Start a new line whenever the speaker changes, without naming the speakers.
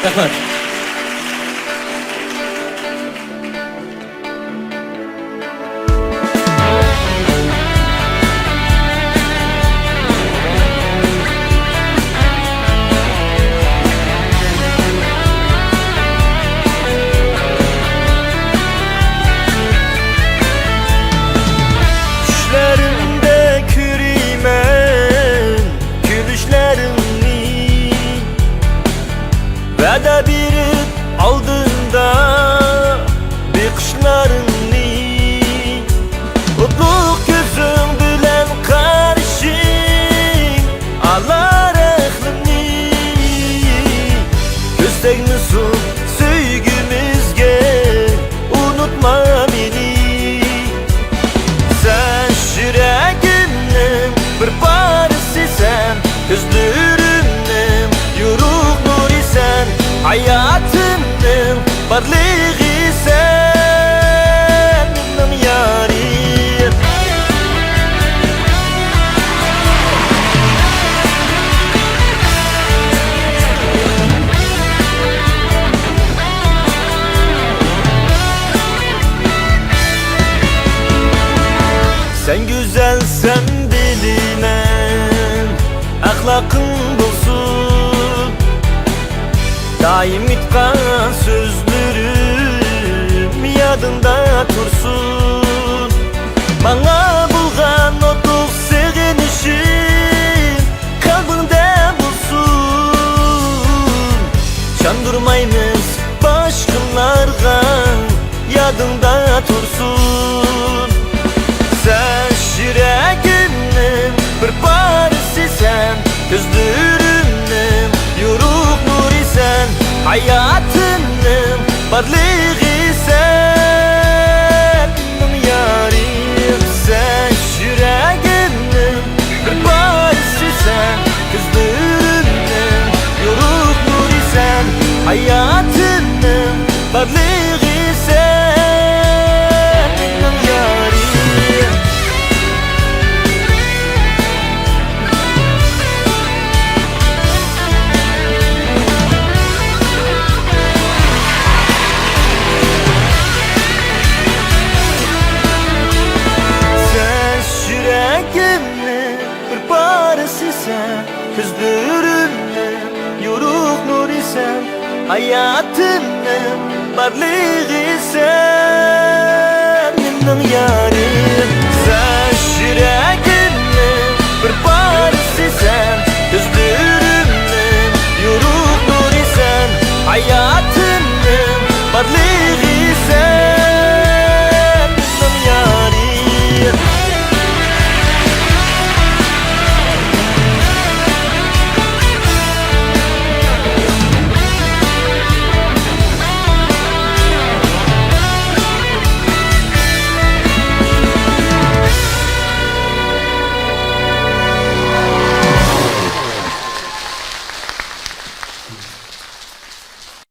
Rahmat.
Vədə birib aldığında bir qışlarını Mutluq gözüm bilən qarşın Alar əxlini Göstəgmisin söygümüzge Unutma beni Sen şirəgimnin bir parısı sen Gözlürümnin yoruq nuri sen Hayatımın varlığı sen Benim yarim Sen güzelsen bilmem Ahlakın bulsun Daim itkan sözlerim yadında tursun Bana bulgan otuq sevinişin kalbinde bulsun Çandırmayınız başkalarga yadında tursun Sen şirəgimnin bir parısı sen Gözlürümnin yoruq nuri sen Hayatımın varlığı sen Benim yarim sen şirəgimnin bir parısı sen Gözlürümnin yoruq nuri sen Hayatımın varlığı sen Benim yarim Gözlürümden yoruq nuri sen Hayatımın varlığı sen Benim yarim Sen şirəgimnin bir parısı sen Gözlürümden yoruq nuri sen Hayatımın varlığı